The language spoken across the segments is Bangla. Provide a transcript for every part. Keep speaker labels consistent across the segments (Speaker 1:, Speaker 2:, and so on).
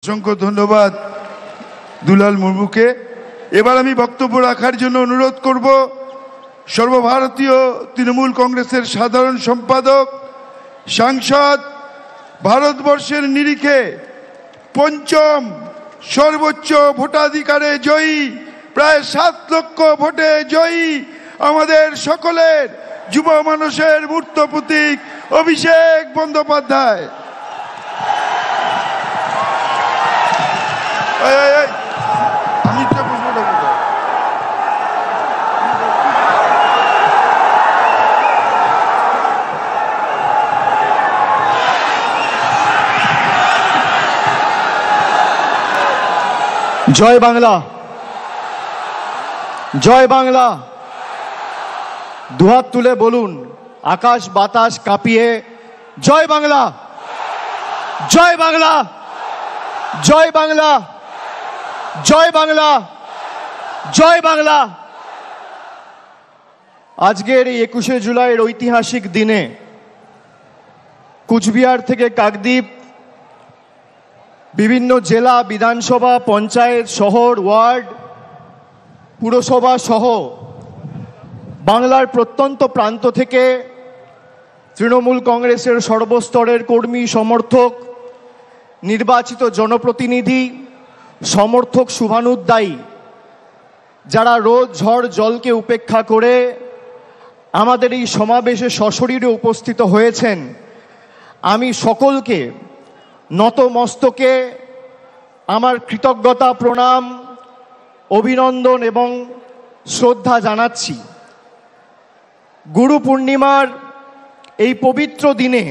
Speaker 1: অসংখ্য ধন্যবাদ দুলাল মুর্মুকে। এবার আমি বক্তব্য রাখার জন্য অনুরোধ করব সর্বভারতীয় তৃণমূল কংগ্রেসের সাধারণ সম্পাদক, সাংসদ, ভারতবর্ষের নিরিখে পঞ্চম সর্বোচ্চ ভোটাধিকারে জয়ী, প্রায় 7 লক্ষ ভোটে জয়ী আমাদের সকলের যুব মানুষের মূর্ত প্রতীক অভিষেক বন্দ্যোপাধ্যায়।
Speaker 2: জয় বাংলা, জয় বাংলা। দুহাত তুলে বলুন, আকাশ বাতাস কাঁপিয়ে, জয় বাংলা, জয় বাংলা, জয় বাংলা, জয় বাংলা, জয় বাংলা। আজকের এই 21শে জুলাইয়ের ঐতিহাসিক দিনে কুচবিহার থেকে কাকদ্বীপ, বিভিন্ন জেলা, বিধানসভা, পঞ্চায়েত, শহর, ওয়ার্ড, পুরসভা সহ বাংলার প্রত্যন্ত প্রান্ত থেকে তৃণমূল কংগ্রেসের সর্বস্তরের কর্মী, সমর্থক, নির্বাচিত জনপ্রতিনিধি, সমর্থক, শুভানুধ্যায়ী, যারা রোদ ঝড় জলকে উপেক্ষা করে আমাদের এই সমাবেশে সশরীরে উপস্থিত হয়েছেন, আমি সকলকে নতমস্তকে আমার কৃতজ্ঞতা, প্রণাম, অভিনন্দন এবং শ্রদ্ধা জানাচ্ছি। গুরু পূর্ণিমার এই পবিত্র দিনে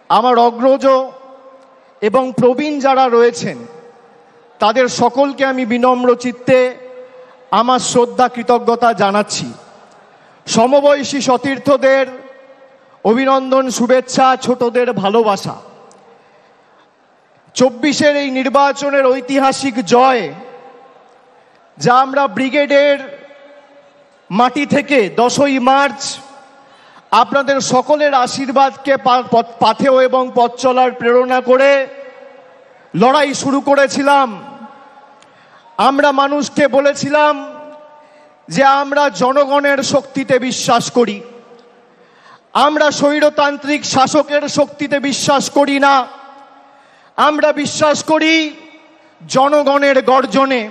Speaker 2: আমার অগ্রজ এবং প্রবীণ যারা রয়েছেন তাদের সকলকে আমি বিনম্র চিত্তে আমার শ্রদ্ধা, কৃতজ্ঞতা জানাচ্ছি। সমবয়সী সতীর্থদের অভিনন্দন, শুভেচ্ছা, ছোটদের ভালোবাসা। 24-এর এই নির্বাচনের ঐতিহাসিক জয়, যা আমরা ব্রিগেডের মাটি থেকে 10ই মার্চ আপনাদের সকলের আশীর্বাদকে পাথেয় এবং পথ চলার প্রেরণা করে লড়াই শুরু করেছিলাম। আমরা মানুষকে বলেছিলাম যে আমরা জনগণের শক্তিতে বিশ্বাস করি, আমরা স্বৈরতান্ত্রিক শাসকের শক্তিতে বিশ্বাস করি না, আমরা বিশ্বাস করি জনগণের গর্জনে।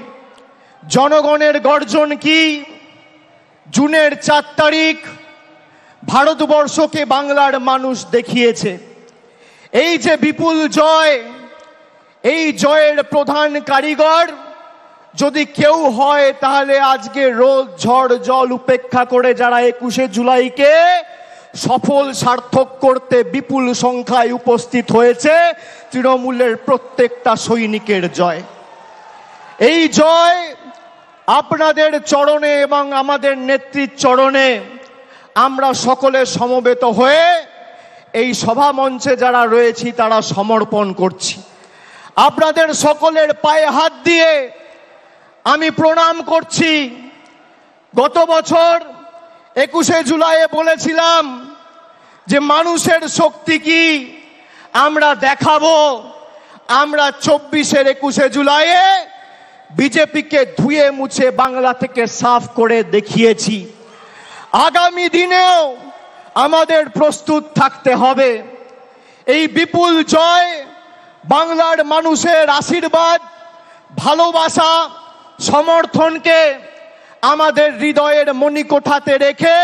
Speaker 2: জনগণের গর্জন কি? জুনের 4 তারিখ ভারতবর্ষকে বাংলার মানুষ দেখিয়েছে। এই যে বিপুল জয়, এই জয়ের প্রধান কারিগর যদি কেউ হয় তাহলে আজকে রোদ ঝড় জল উপেক্ষা করে যারা 21শে জুলাইকে সফল সার্থক করতে বিপুল সংখ্যায় উপস্থিত হয়েছে, তৃণমূলের প্রত্যেকটা সৈনিকের জয়। এই জয় আপনাদের চরণে এবং আমাদের নেত্রীর চরণে আমরা সকলে সমবেত হয়ে এই সভা মঞ্চে যারা রয়েছি তারা সমর্পণ করছি। আপনাদের সকলের পায়ে হাত দিয়ে আমি প্রণাম করছি। গত বছর 21শে জুলাইয়ে বলেছিলাম যে মানুষের শক্তি কি আমরা দেখাবো। আমরা 24-এর 21শে জুলাইয়ে বিজেপিকে ধুয়ে মুছে বাংলা থেকে সাফ করে দেখিয়েছি। আগামী দিনেও আমাদের প্রস্তুত থাকতে হবে। এই বিপুল জয় বাংলার মানুষের আশীর্বাদ, ভালোবাসা, সমর্থনকে আমাদের হৃদয়ের মণিকোঠাতে রেখে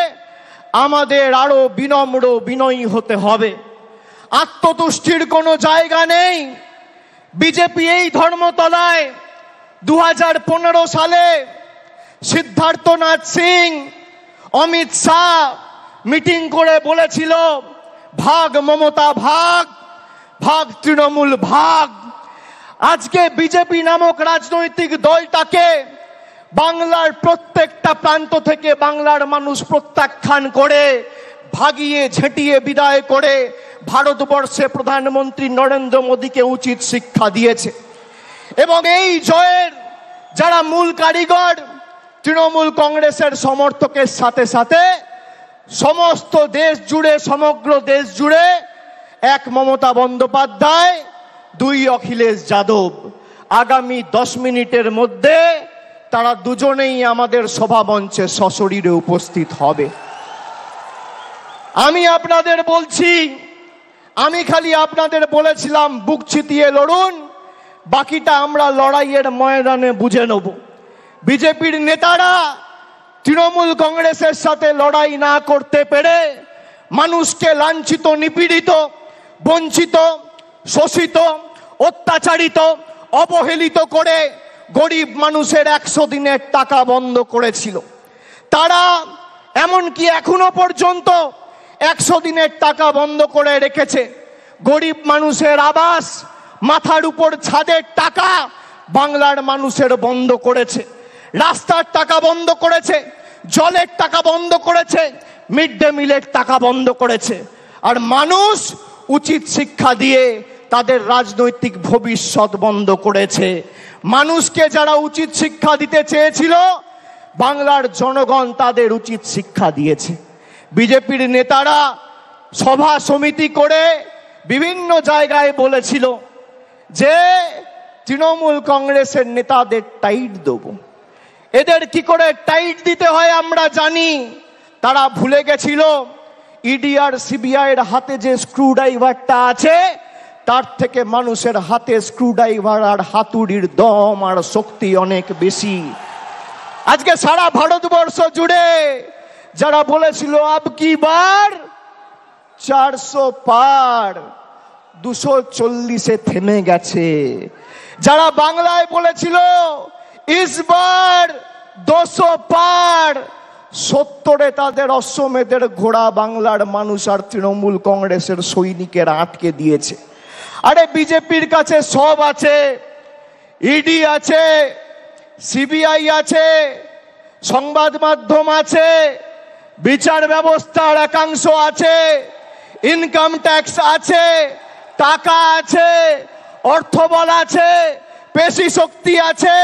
Speaker 2: আমাদের আরো বিনম্র, বিনয়ী হতে হবে। আত্মতুষ্টির কোনো জায়গা নেই। বিজেপি এই ধর্মতলায় 2015 সালে সিদ্ধার্থনাথ সিং, অমিত শাহ মিটিং করে বলেছিল ভাগ মমতা ভাগ, ভাগ তৃণমূল ভাগ। আজকে বিজেপি নামক রাজনৈতিক দলটাকে বাংলার প্রত্যেকটা প্রান্ত থেকে বাংলার মানুষ প্রত্যাখ্যান করে, ভাগিয়ে ঝেঁটিয়ে বিদায় করে ভারতবর্ষে প্রধানমন্ত্রী নরেন্দ্র মোদীকে উচিত শিক্ষা দিয়েছে। এবং এই জয়ের যারা মূল কারিগর, তৃণমূল কংগ্রেসের সমর্থকের সাথে সাথে সমস্ত দেশ জুড়ে, সমগ্র দেশ জুড়ে এক মমতা বন্দ্যোপাধ্যায় দুই অখিলেশ যাদব। আগামী 10 মিনিটের মধ্যে তারা দুজনেই আমাদের সভামঞ্চে সশরীরে উপস্থিত হবে। আমি আপনাদের বলছি, আমি খালি আপনাদের বলেছিলাম বুক চিতিয়ে লড়ুন, বাকিটা আমরা লড়াইয়ের ময়দানে বুঝে নেব। বিজেপির নেতারা তৃণমূল কংগ্রেসের সাথে লড়াই না করতে পেরে মানুষকে লাঞ্ছিত, নিপীড়িত, বঞ্চিত, শোষিত, অত্যাচারিত, অবহেলিত করে গরিব মানুষের 100 দিনের টাকা বন্ধ করেছিল। তারা এমনকি এখনো পর্যন্ত 100 দিনের টাকা বন্ধ করে রেখেছে। গরিব মানুষের আবাস, মাথার উপর ছাদের টাকা বাংলার মানুষের বন্ধ করেছে, রাস্তার টাকা বন্ধ করেছে, জলের টাকা বন্ধ করেছে, মিড ডে মিলের টাকা বন্ধ করেছে। আর মানুষ উচিত শিক্ষা দিয়ে তাদের রাজনৈতিক ভবিষ্যৎ বন্ধ করেছে। মানুষকে যারা উচিত শিক্ষা দিতে চেয়েছিল, বাংলার জনগণ তাদের উচিত শিক্ষা দিয়েছে। বিজেপির নেতারা সভা সমিতি করে বিভিন্ন জায়গায় বলেছিল যে তৃণমূল কংগ্রেসের নেতাদের টাইট দেব। এদের কি করে টাইট দিতে হয় আমরা জানি। তারা ভুলে গেছিল ইডি আর সিবিআই এর হাতে যে স্ক্রু ড্রাইভারটা আছে, তার থেকে মানুষের হাতে স্ক্রু ড্রাইভার আর হাতুড়ির দম আর শক্তি অনেক বেশি। আজকে সারা ভারতবর্ষ জুড়ে যারা বলেছিল আব কি বার 400 পার, 240-এ থেমে গেছে। যারা বাংলায় বলেছিল ইসবার 200 পার, 70-এ তাদের অশ্বমেধের ঘোড়া বাংলার মানুষ আর তৃণমূল কংগ্রেসের সৈনিকেরা আটকে দিয়েছে। আরে বিজেপির কাছে সব আছে, ইডি আছে, সিবিআই আছে, সংবাদ মাধ্যম আছে, বিচার ব্যবস্থার একাংশ আছে, ইনকাম ট্যাক্স আছে, টাকা আছে, অর্থবল আছে, পেশি শক্তি আছে।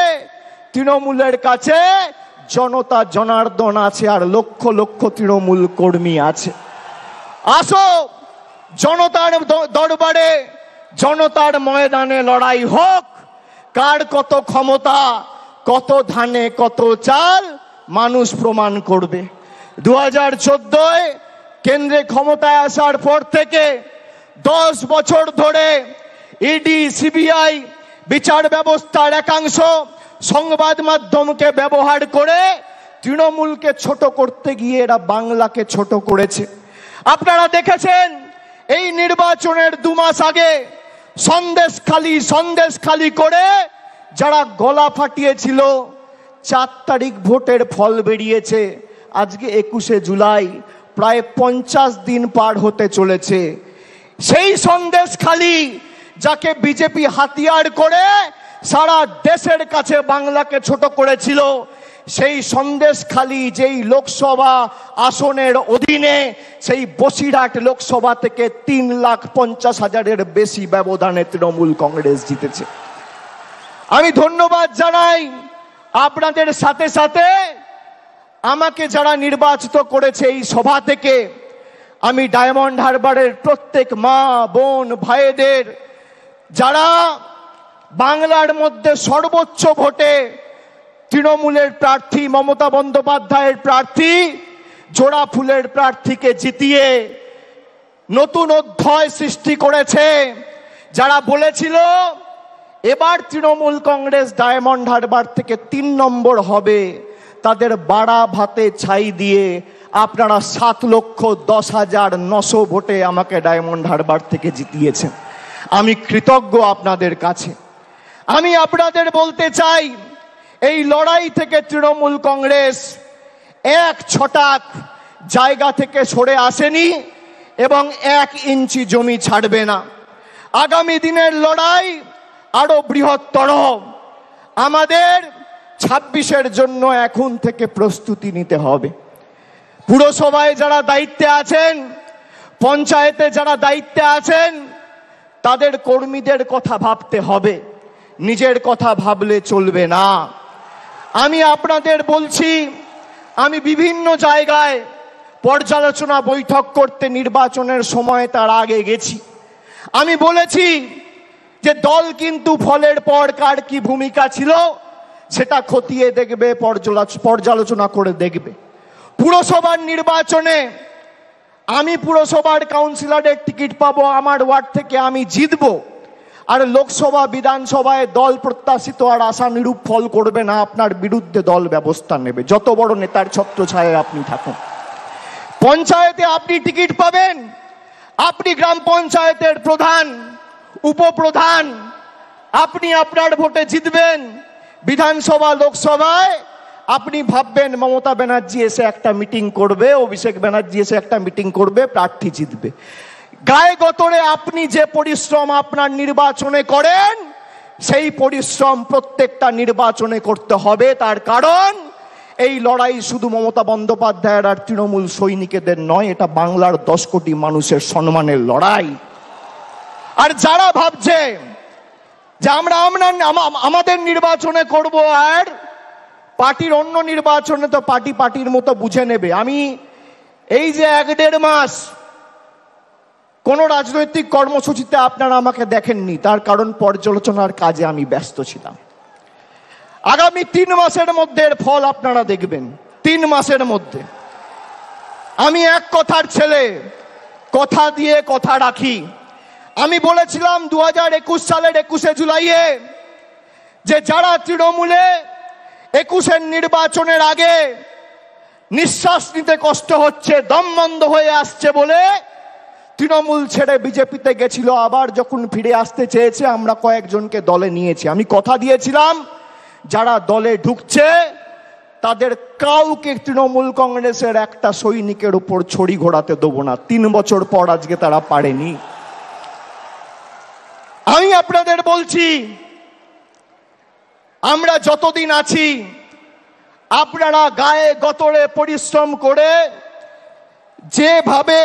Speaker 2: তৃণমূলের কাছে জনতা জনার্দন আছে আর লক্ষ লক্ষ তৃণমূল কর্মী আছে। আসো জনতার দরবারে, জনতার ময়দানে লড়াই হোক। কার কত ক্ষমতা, কত ধানে কত চাল, মানুষ প্রমাণ করবে। 2014-এ কেন্দ্রে ক্ষমতায় আসার পর থেকে 10 বছর ধরে ইডি, সিবিআই, বিচার ব্যবস্থার একাংশ সংবাদ মাধ্যমকে ব্যবহার করে তৃণমূলকে ছোট করতে গিয়ে এরা বাংলাকে ছোট করেছে। আপনারা দেখেছেন এই নির্বাচনের 2 মাস আগে সন্দেশখালি করে যারা গলা ফাটিয়েছিল, 4 তারিখ ভোটের ফল বেরিয়েছে, আজকে 21শে জুলাই, প্রায় 50 দিন পার হতে চলেছে। সেই সন্দেশখালি যাকে বিজেপি হাতিয়ার করে সারা দেশের কাছে বাংলাকে ছোট করেছিল, সেই সন্দেশখালি যেই লোকসভা আসনের অধীনে, সেই বসিরহাট লোকসভা থেকে 3,50,000-এর বেশি ব্যবধানে তৃণমূল কংগ্রেস জিতেছে। আমি ধন্যবাদ জানাই আপনাদের সাথে সাথে আমাকে যারা নির্বাচিত করেছে এই সভা থেকে। আমি ডায়মন্ড হারবারের প্রত্যেক মা, বোন, ভাইদের, যারা বাংলার মধ্যে সর্বোচ্চ ভোটে তৃণমূলের প্রার্থী মমতা বন্দ্যোপাধ্যায়ের প্রার্থী জোড়া ফুলের প্রার্থীকে জিতিয়ে নতুন অধ্যায় সৃষ্টি করেছে, যারা বলেছিল এবার তৃণমূল কংগ্রেস ডায়মন্ড হারবার থেকে 3 নম্বর হবে, তাদের বাড়া ভাতে ছাই দিয়ে আপনারা 7,10,900 ভোটে আমাকে ডায়মন্ড হারবার থেকে জিতিয়েছেন। আমি কৃতজ্ঞ আপনাদের কাছে। আমি আপনাদের বলতে চাই, এই লড়াই থেকে তৃণমূল কংগ্রেস 1 ছটাক জায়গা থেকে সরে আসেনি এবং 1 ইঞ্চি জমি ছাড়বে না। আগামী দিনের লড়াই আরো বৃহত্তর। আমাদের 26-এর জন্য এখন থেকে প্রস্তুতি নিতে হবে। পুরসভায় যারা দায়িত্বে আছেন, পঞ্চায়েতে যারা দায়িত্বে আছেন, তাদের কর্মীদের কথা ভাবতে হবে, নিজের কথা ভাবলে চলবে না। আমি আপনাদের বলছি, আমি বিভিন্ন জায়গায় পর্যালোচনা বৈঠক করতে নির্বাচনের সময় তার আগে গেছি। আমি বলেছি যে দল কিন্তু ফলের পর কার কি ভূমিকা ছিল সেটা খতিয়ে দেখবে, পর্যালোচনা করে দেখবে। পুরসভার নির্বাচনে আমি পুরসভার কাউন্সিলরের টিকিট পাবো, আমার ওয়ার্ড থেকে আমি জিতবো, আর লোকসভা বিধানসভায় দল প্রত্যাশিত আর আশানুরূপ ফল করবে না, আপনার বিরুদ্ধে দল ব্যবস্থা নেবে, যত বড় নেতার ছত্রছায়ায় আপনি থাকুন। পঞ্চায়েতে আপনি টিকিট পাবেন, আপনি গ্রাম পঞ্চায়েতের প্রধান, উপপ্রধান, আপনি আপনার ভোটে জিতবেন। বিধানসভা লোকসভায় আপনি ভাববেন মমতা ব্যানার্জি এসে একটা মিটিং করবে, অভিষেক ব্যানার্জি এসে একটা মিটিং করবে, প্রার্থী জিতবে। গায়ে গতরে আপনি যে পরিশ্রম আপনার নির্বাচনে করেন সেই পরিশ্রম প্রত্যেকটা নির্বাচনে করতে হবে। তার কারণ এই লড়াই শুধু মমতা বন্দ্যোপাধ্যায়ের আর তৃণমূল সৈনিকদের নয়, এটা বাংলার 10 কোটি মানুষের সম্মানের লড়াই। আর যারা ভাবছে যে আমরা আমাদের নির্বাচনে করব আর পার্টির অন্য নির্বাচনে তো পার্টির মতো বুঝে নেবে, আমি এই যে 1-1.5 মাস কোন রাজনৈতিক কর্মসূচিতে আপনারা আমাকে দেখেননি, তার কারণ পর্যালোচনার কাজে আমি ব্যস্ত ছিলাম। আগামী 3 মাসের মধ্যে এর ফল আপনারা দেখবেন। 3 মাসের মধ্যে আমি এক কথার ছেলে, কথা দিয়ে কথা রাখি। আমি বলেছিলাম 2021 সালের 21শে জুলাইয়ে যে যারা তৃণমূলে 21-এর নির্বাচনের আগে নিঃশ্বাস নিতে কষ্ট হচ্ছে, দম বন্ধ হয়ে আসছে বলে তৃণমূল ছেড়ে বিজেপিতে গেছিল, আবার যখন ফিরে আসতে চেয়েছে আমরা কয়েকজনকে দলে নিয়েছি। আমি কথা দিয়েছিলাম যারা দলে ঢুকছে তাদের কাউকে তৃণমূল কংগ্রেসের একটা সৈনিকের উপর ছড়ি ঘোরাতে দেবো না। 3 বছর পর আজকে তারা পারেনি। আমি আপনাদের বলছি আমরা যতদিন আছি আপনারা গায়ে গতরে পরিশ্রম করে যেভাবে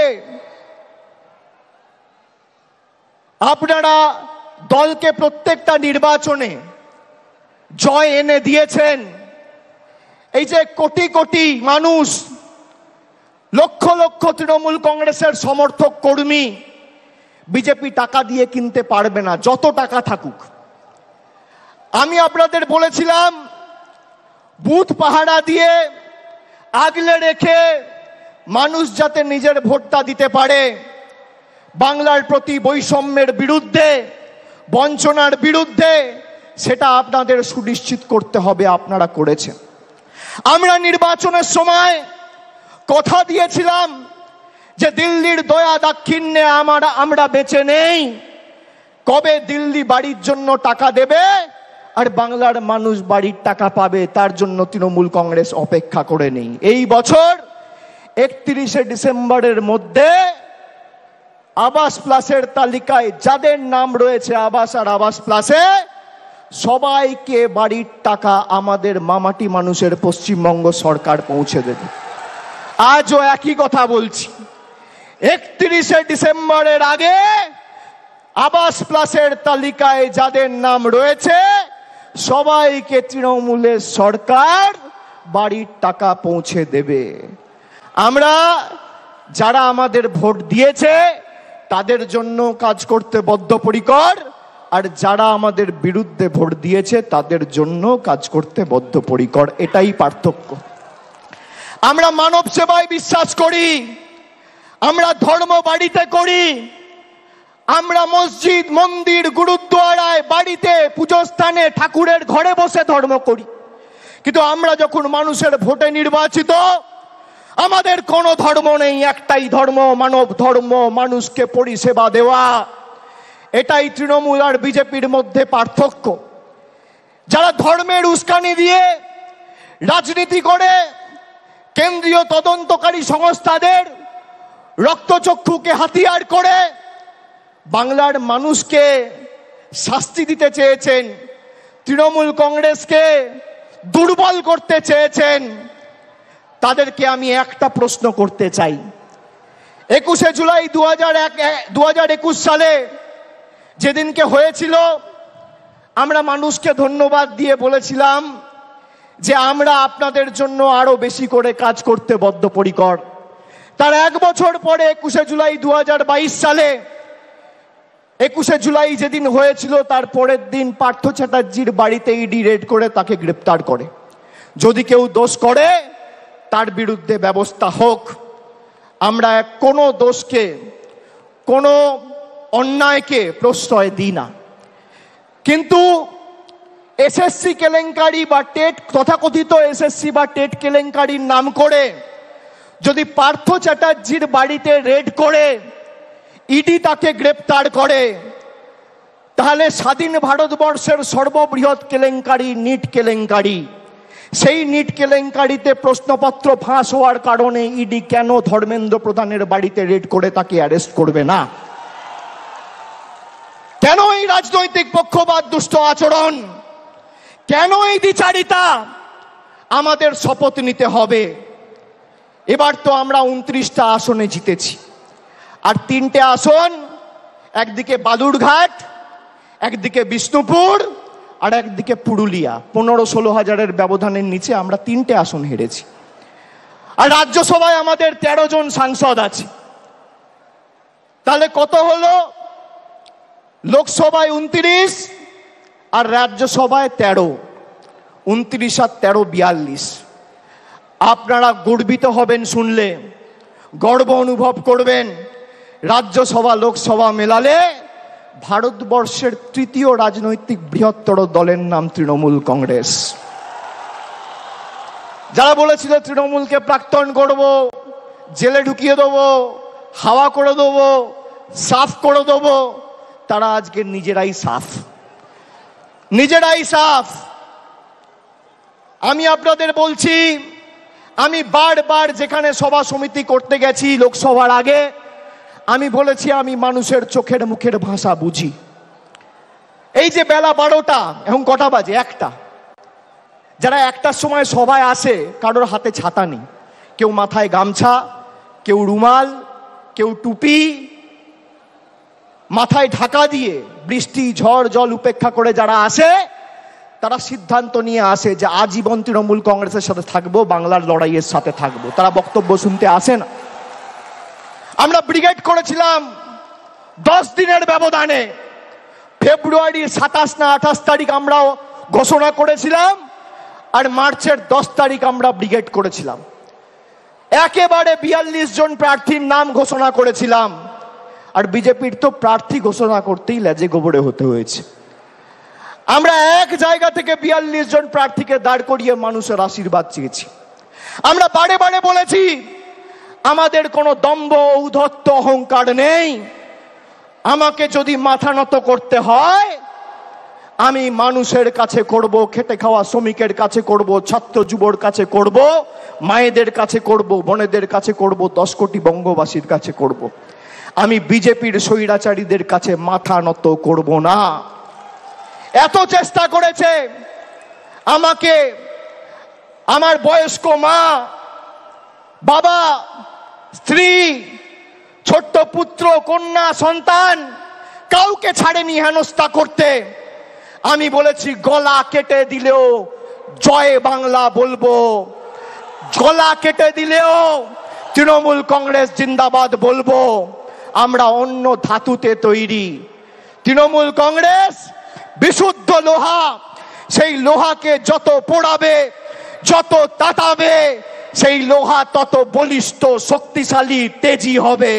Speaker 2: আপনারা দলকে প্রত্যেকটা নির্বাচনে জয় এনে দিয়েছেন, এই যে কোটি কোটি মানুষ, লক্ষ লক্ষ তৃণমূল কংগ্রেসের সমর্থক কর্মী, বিজেপি টাকা দিয়ে কিনতে পারবে না, যত টাকা থাকুক। আমি আপনাদের বলেছিলাম বুথ পাহারা দিয়ে আগলে রেখে মানুষ যাতে নিজের ভোটটা দিতে পারে, বাংলার প্রতি বৈষম্যের বিরুদ্ধে, বঞ্চনার বিরুদ্ধে, সেটা আপনাদের সুনিশ্চিত করতে হবে, আপনারা করেছেন। আমরা নির্বাচনের সময় কথা দিয়েছিলাম যে দিল্লির দয়া দাক্ষিণ্যে আমরা বেঁচে নেই, কবে দিল্লি বাড়ির জন্য টাকা দেবে আর বাংলার মানুষ বাড়ির টাকা পাবে তার জন্য তৃণমূল কংগ্রেস অপেক্ষা করে নেই। এই বছর 31শে ডিসেম্বরের মধ্যে আবাস প্লাসের তালিকায় যাদের নাম রয়েছে আবাস আর আবাস প্লাসে, সবাইকে বাড়ির টাকা আমাদের মামাটি মানুষের পশ্চিমবঙ্গ সরকার পৌঁছে দেবে। আজও একই কথা বলছি, 31শে ডিসেম্বরের আগে আবাস প্লাসের তালিকায় যাদের নাম রয়েছে সবাইকে তৃণমূলের সরকার বাড়ির টাকা পৌঁছে দেবে। আমরা যারা আমাদের ভোট দিয়েছে তাদের জন্য কাজ করতে বদ্ধপরিকর, আর যারা আমাদের বিরুদ্ধে ভোট দিয়েছে তাদের জন্য কাজ করতে বদ্ধপরিকর, এটাই পার্থক্য। আমরা মানব সেবায় বিশ্বাস করি, আমরা ধর্ম বাড়িতে করি, আমরা মসজিদ, মন্দির, গুরুদ্বারায়, বাড়িতে, পুজোস্থানে, ঠাকুরের ঘরে বসে ধর্ম করি। কিন্তু আমরা যখন মানুষের ভোটে নির্বাচিত, আমাদের কোনো ধর্ম নেই, একটাই ধর্ম, মানব ধর্ম, মানুষকে পরিষেবা দেওয়া। এটাই তৃণমূল আর বিজেপির মধ্যে পার্থক্য। যারা ধর্মের উস্কানি দিয়ে রাজনীতি করে, কেন্দ্রীয় তদন্তকারী সংস্থাদের রক্তচক্ষুকে হাতিয়ার করে বাংলার মানুষকে শাস্তি দিতে চেয়েছেন, তৃণমূল কংগ্রেসকে দুর্বল করতে চেয়েছেন, তাদেরকে আমি একটা প্রশ্ন করতে চাই। 21শে জুলাই 2021 সালে যেদিনকে হয়েছিল, আমরা মানুষকে ধন্যবাদ দিয়ে বলেছিলাম যে আমরা আপনাদের জন্য আরো বেশি করে কাজ করতে বদ্ধপরিকর। তার 1 বছর পরে 21শে জুলাই 2022 সালে 21শে জুলাই যেদিন হয়েছিল তার পরের দিন পার্থ চ্যাটার্জির বাড়িতে ইডি রেড করে তাকে গ্রেপ্তার করে। যদি কেউ দোষ করে তার বিরুদ্ধে ব্যবস্থা হোক। আমরা কোনো দোষকে, কোনো অন্যায়কে প্রশ্রয় দিই না। কিন্তু এসএসসি কেলেঙ্কারি বা টেট, তথাকথিত এসএসসি বা টেট কেলেঙ্কারির নাম করে যদি পার্থ চ্যাটার্জির বাড়িতে রেড করে ইডি তাকে গ্রেপ্তার করে, তাহলে স্বাধীন ভারতবর্ষের সর্ববৃহৎ কেলেঙ্কারি নিট কেলেঙ্কারি, সেই নিট কেলেঙ্কারিতে প্রশ্নপত্র ফাঁস হওয়ার কারণে ইডি কেন ধর্মেন্দ্র প্রধানের বাড়িতে রেড করে তাকে অ্যারেস্ট করবে না? কেন এই রাজনৈতিক পক্ষপাত, দুষ্ট আচরণ, কেন এই দ্বিচারিতা? আমাদের শপথ নিতে হবে। এবার তো আমরা 29টা আসনে জিতেছি, আর 3টে আসন, একদিকে বালুরঘাট, একদিকে বিষ্ণুপুর, আর একদিকে পুরুলিয়া, 15-16 হাজারের ব্যবধানের নিচে আমরা 3টে আসন হেরেছি। আর রাজ্যসভায় আমাদের 13 জন সাংসদ আছে। তাহলে কত হলো? লোকসভায় 29 আর রাজ্যসভায় 13, 29 আর 13 42। আপনারা গর্বিত হবেন শুনলে, গর্ব অনুভব করবেন। রাজ্যসভা লোকসভা মেলালে ভারতবর্ষের 3য় রাজনৈতিক বৃহত্তর দলের নাম তৃণমূল কংগ্রেস। যারা বলেছিল তৃণমূলকে প্রাক্তন করব, জেলে ঢুকিয়ে দেবো, হাওয়া করে দেবো, সাফ করে দেবো, তারা আজকে নিজেরাই সাফ, নিজেরাই সাফ। আমি আপনাদের বলছি, আমি বারবার যেখানে সভা সমিতি করতে গেছি লোকসভার আগে, আমি বলেছি আমি মানুষের চোখের মুখের ভাষা বুঝি। এই যে বেলা 12টা, এখন কটা বাজে? 1টা। যারা 1টার সময় সভায় আসে, কারোর হাতে ছাতা নেই, কেউ মাথায় গামছা, কেউ রুমাল, কেউ টুপি, মাথায় ঢাকা দিয়ে বৃষ্টি ঝড় জল উপেক্ষা করে যারা আসে, তারা সিদ্ধান্ত নিয়ে আসে যে আজীবন তৃণমূল কংগ্রেসের সাথে থাকবো, বাংলার লড়াইয়ের সাথে থাকবো। তারা বক্তব্য শুনতে আসে না। আমরা ব্রিগেড করেছিলাম 10 দিনের ব্যবধানে। ফেব্রুয়ারির 27 না 28 তারিখ আমরা ঘোষণা করেছিলাম, আর মার্চের 10 তারিখ আমরা ব্রিগেড করেছিলাম। একেবারে 42 জন প্রার্থীর নাম ঘোষণা করেছিলাম। আর বিজেপির তো প্রার্থী ঘোষণা করতেই লেজে গোবরে হতে হয়েছে। আমরা এক জায়গা থেকে 42 জন প্রার্থীকে দাঁড় করিয়ে মানুষের আশীর্বাদ চেয়েছি। আমরা বারে বারে বলেছি আমাদের কোনো দম্ভ, ঔদ্ধত্য, অহংকার নেই। আমাকে যদি মাথা নত করতে হয়, আমি মানুষের কাছে করব, খেটে খাওয়া শ্রমিকের কাছে করব, ছাত্র যুবর কাছে করব, মায়েদের কাছে করব, বোনেদের কাছে করব, 10 কোটি বঙ্গবাসীর কাছে করব। আমি বিজেপির স্বৈরাচারীদের কাছে মাথা নত করব না। এত চেষ্টা করেছে আমাকে আমার বয়স্ক মা, বাবা, স্ত্রী, ছোট্ট পুত্র, কন্যা, সন্তান, কাউকে ছাড়েনি হেনস্থা করতে। আমি বলেছি গলা কেটে দিলেও জয় বাংলা বলবো, গলা কেটে দিলেও তৃণমূল কংগ্রেস জিন্দাবাদ বলবো। আমরা অন্য ধাতুতে তৈরি। তৃণমূল কংগ্রেস বিশুদ্ধ লোহা, সেই লোহাকে যত পোড়াবে, যত তাতাবে, সেই লোহা তত বলিষ্ঠ, শক্তিশালী, তেজি হবে।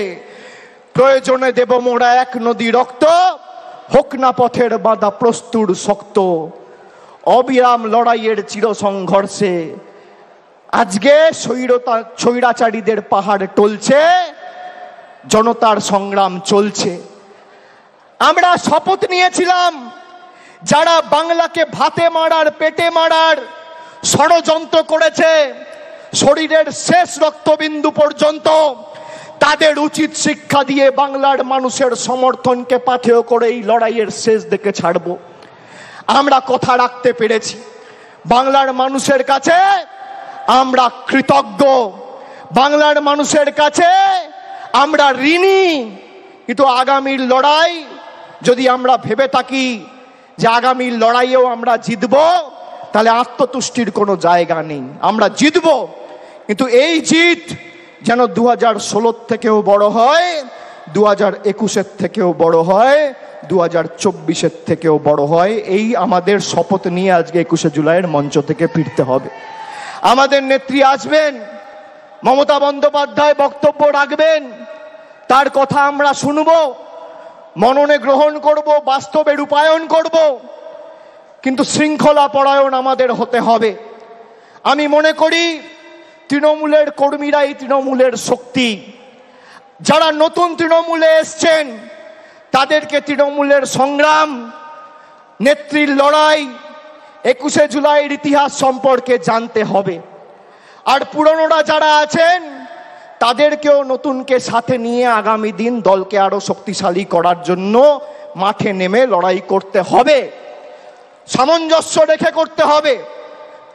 Speaker 2: প্রয়োজনে দেব মোরা 1 নদী রক্ত, হোক না পথের বাঁধা প্রস্তুর শক্ত। অবিরাম লড়াইয়ের চির সংঘর্ষে আজকে স্বৈরাচারীদের পাহাড় টলছে, জনতার সংগ্রাম চলছে। আমরা শপথ নিয়েছিলাম যারা বাংলাকে ভাতে মারার, পেটে মারার ষড়যন্ত্র করেছে, শরীরের শেষ রক্তবিন্দু পর্যন্ত তাদের উচিত শিক্ষা দিয়ে বাংলার মানুষের সমর্থনকে পাথেয় করে এই লড়াইয়ের শেষ দিকে ছাড়ব। আমরা কথা রাখতে পেরেছি। বাংলার মানুষের কাছে আমরা কৃতজ্ঞ, বাংলার মানুষের কাছে আমরা ঋণী। কিন্তু আগামীর লড়াই যদি আমরা ভেবে থাকি যে আগামীর লড়াইয়েও আমরা জিতব, তাহলে আত্মতুষ্টির কোনো জায়গা নেই। আমরা জিতব, কিন্তু এই জিত যেন 2016 থেকেও বড় হয়, 2021 থেকেও বড় হয়, 2024-এর থেকেও বড় হয়। এই আমাদের শপথ নিয়ে আজকে 21শে জুলাইয়ের মঞ্চ থেকে ফিরতে হবে। আমাদের নেত্রী আসবেন, মমতা বন্দ্যোপাধ্যায় বক্তব্য রাখবেন, তার কথা আমরা শুনব, মননে গ্রহণ করব, বাস্তবে রূপায়ণ করব, কিন্তু শৃঙ্খলা পরায়ণ আমাদের হতে হবে। আমি মনে করি তৃণমূলের কর্মীরাই তৃণমূলের শক্তি। যারা নতুন তৃণমূলে এসছেন তাদেরকে তৃণমূলের সংগ্রাম, নেত্রীর লড়াই, 21শে জুলাইয়ের ইতিহাস সম্পর্কে জানতে হবে। আর পুরনোরা যারা আছেন তাদেরকেও নতুনকে সাথে নিয়ে আগামী দিন দলকে আরো শক্তিশালী করার জন্য মাঠে নেমে লড়াই করতে হবে। সামঞ্জস্য রেখে করতে হবে।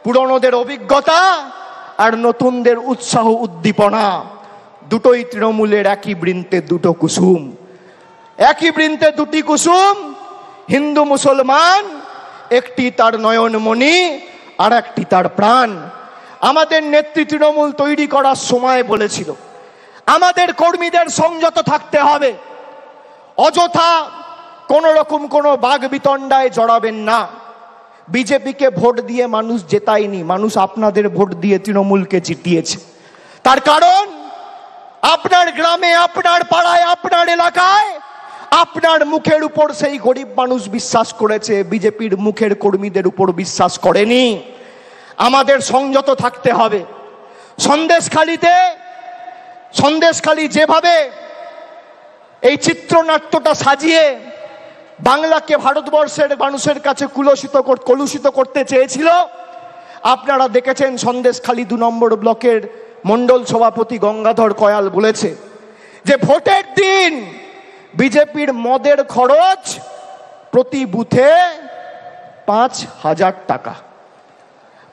Speaker 2: পুরনোদের অভিজ্ঞতা আর নতুনদের উৎসাহ উদ্দীপনা দুটোই তৃণমূলের একই বৃন্তে দুটো কুসুম। একই বৃন্তে দুটি কুসুম, হিন্দু মুসলমান, একটি তার নয়নমণি আর একটি তার প্রাণ। আমাদের নেত্রী তৃণমূল তৈরি করার সময় বলেছিল আমাদের কর্মীদের সংযত থাকতে হবে, অযথা কোন রকম কোনো বাগ বিতণ্ডায় জড়াবেন না। বিজেপিকে ভোট দিয়ে মানুষ জেতায়নি, মানুষ আপনাদের ভোট দিয়ে তৃণমূলকে জিতিয়েছে। তার কারণ আপনার গ্রামে, আপনার পাড়ায়, আপনার এলাকায় আপনার মুখের উপর সেই গরিব মানুষ বিশ্বাস করেছে, বিজেপির মুখের কর্মীদের উপর বিশ্বাস করেনি। আমাদের সংযত থাকতে হবে। সন্দেশখালী যেভাবে এই চিত্রনাট্যটা সাজিয়ে বাংলাকে ভারতবর্ষের মানুষের কাছে কলুষিত করতে চেয়েছিল, আপনারা দেখেছেন সন্দেশখালী 2 নম্বর ব্লকের মন্ডল সভাপতি গঙ্গাধর কয়াল বলেছে যে ভোটের দিন বিজেপির মদের খরচ প্রতি বুথে 5,000 টাকা।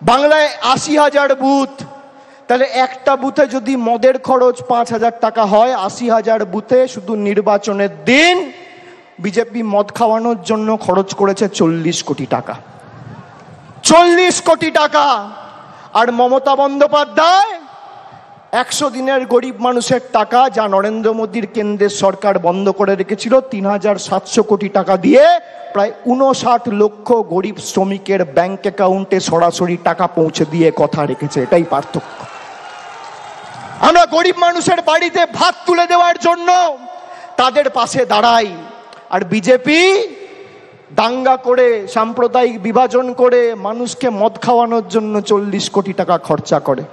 Speaker 2: বাংলায় 80,000 বুথ, তাহলে একটা বুথে যদি মদের খরচ 5,000 টাকা হয়, 80,000 বুথে শুধু নির্বাচনের দিন বিজেপি মদ খাওয়ানোর জন্য খরচ করেছে 40 কোটি টাকা। 40 কোটি টাকা। আর মমতা বন্দ্যোপাধ্যায় 100 দিনের গরিব মানুষের টাকা, যা নরেন্দ্র মোদীর কেন্দ্রের সরকার বন্ধ করে রেখেছিল, 3,700 কোটি টাকা দিয়ে প্রায় 59 লক্ষ গরিব শ্রমিকের ব্যাংক অ্যাকাউন্টে সরাসরি টাকা পৌঁছে দিয়ে কথা রেখেছে। এটাই পার্থক্য। আমরা গরিব মানুষের বাড়িতে ভাত তুলে দেওয়ার জন্য তাদের পাশে দাঁড়াই, আর বিজেপি দাঙ্গা করে, সাম্প্রদায়িক বিভাজন করে মানুষকে মদ খাওয়ানোর জন্য 40 কোটি টাকা খরচা করে।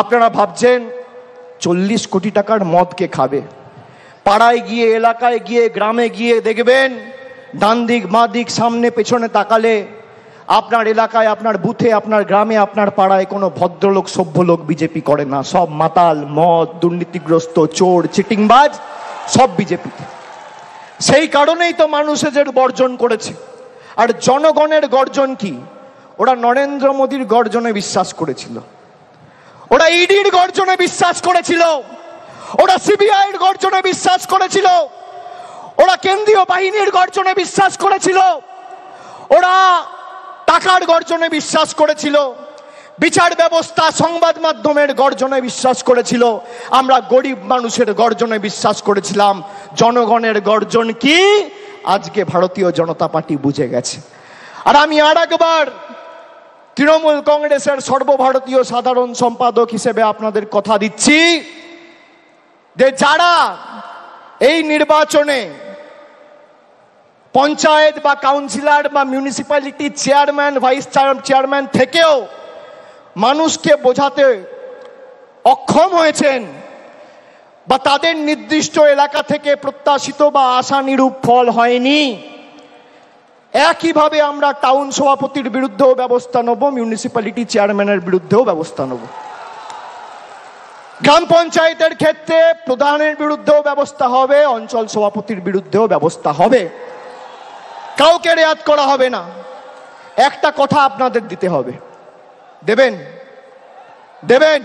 Speaker 2: আপনারা ভাবছেন 40 কোটি টাকার মদ কে খাবে? পাড়ায় গিয়ে, এলাকায় গিয়ে, গ্রামে গিয়ে দেখবেন ডান দিক, বাঁ দিক, সামনে পেছনে তাকালে আপনার এলাকায়, আপনার বুথে, আপনার গ্রামে, আপনার পাড়ায় কোনো ভদ্রলোক, সভ্য লোক বিজেপি করে না। সব মাতাল, মদ, দুর্নীতিগ্রস্ত, চোর, চিটিংবাজ, সব বিজেপিতে। সেই কারণেই তো মানুষ এদের বর্জন করেছে। আর জনগণের গর্জন কি? ওরা নরেন্দ্র মোদীর গর্জনে বিশ্বাস করেছিল, ওরা ইডির গর্জনে বিশ্বাস করেছিল, ওরা সিবিআইয়ের গর্জনে বিশ্বাস করেছিল, ওরা কেন্দ্রীয় বাহিনীর গর্জনে বিশ্বাস করেছিল, ওরা টাকার গর্জনে বিশ্বাস করেছিল, বিচার ব্যবস্থা, সংবাদ মাধ্যমের গর্জনে বিশ্বাস করেছিল। আমরা গরিব মানুষের গর্জনে বিশ্বাস করেছিলাম। জনগণের গর্জন কি আজকে ভারতীয় জনতা পার্টি বুঝে গেছে। আর আমি আর একবার তৃণমূল কংগ্রেসের সর্বভারতীয় সাধারণ সম্পাদক হিসেবে আপনাদের কথা দিচ্ছি যে যারা এই নির্বাচনে পঞ্চায়েত বা কাউন্সিলর বা মিউনিসিপ্যালিটি চেয়ারম্যান, ভাইস চেয়ারম্যান থেকেও মানুষকে বোঝাতে অক্ষম হয়েছেন, বা তাদের নির্দিষ্ট এলাকা থেকে প্রত্যাশিত বা আশানুরূপ ফল হয়নি, একইভাবে আমরা টাউন সভাপতির বিরুদ্ধেও ব্যবস্থা নেব, মিউনিসিপ্যালিটি চেয়ারম্যানের বিরুদ্ধেও ব্যবস্থা নেব। গ্রাম পঞ্চায়েতের ক্ষেত্রে প্রধানের বিরুদ্ধেও ব্যবস্থা হবে, অঞ্চল সভাপতির বিরুদ্ধেও ব্যবস্থা হবে। কাউকে রেয়াত করা হবে না। একটা কথা আপনাদের দিতে হবে, দেবেন? দেবেন?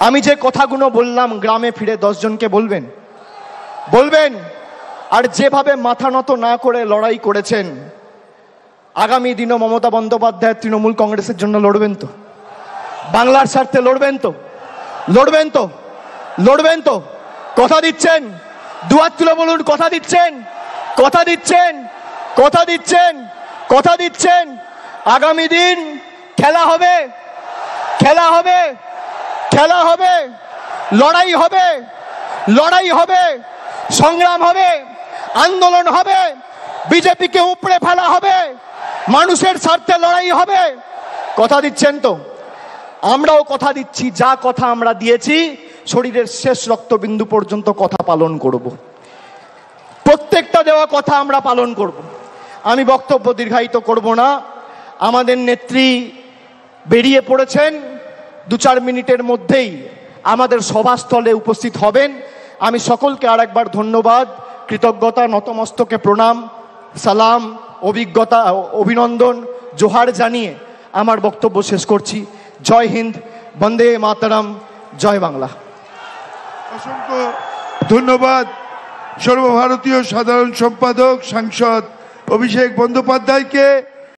Speaker 2: আমি যে কথাগুলো বললাম গ্রামে ফিরে 10 জনকে বলবেন? বলবেন? আর যেভাবে মাথা নত না করে লড়াই করেছেন, আগামী দিনও মমতা বন্দ্যোপাধ্যায় তৃণমূল কংগ্রেসের জন্য লড়বেন তো? বাংলার স্বার্থে লড়বেন তো? লড়বেন তো? লড়বেন তো? কথা দিচ্ছেন? দুহাত তুলে বলুন কথা দিচ্ছেন, কথা দিচ্ছেন, কথা দিচ্ছেন, কথা দিচ্ছেন। আগামী দিন খেলা হবে, খেলা হবে, খেলা হবে, লড়াই হবে, লড়াই হবে, সংগ্রাম হবে, আন্দোলন হবে, বিজেপিকে উপড়ে ফেলা হবে, মানুষের স্বার্থে লড়াই হবে। কথা দিচ্ছেন তো? আমরাও কথা দিচ্ছি, যা কথা আমরা দিয়েছি শরীরের শেষ রক্তবিন্দু পর্যন্ত কথা পালন করব। প্রত্যেকটা দেওয়া কথা আমরা পালন করব। আমি বক্তব্য দীর্ঘায়িত করব না। আমাদের নেত্রী বেরিয়ে পড়েছেন, 2-4 মিনিটের মধ্যেই আমাদের সভাস্থলে উপস্থিত হবেন। আমি সকলকে আর একবার ধন্যবাদ, কৃতজ্ঞতা, নতমস্তকে প্রণাম, সালাম, অভিজ্ঞতা, অভিনন্দন, জোহার জানিয়ে আমার বক্তব্য শেষ করছি। জয় হিন্দ, বন্দে মাতরম, জয় বাংলা।
Speaker 1: অসংখ্য ধন্যবাদ সর্বভারতীয় সাধারণ সম্পাদক সাংসদ অভিষেক বন্দ্যোপাধ্যায়কে।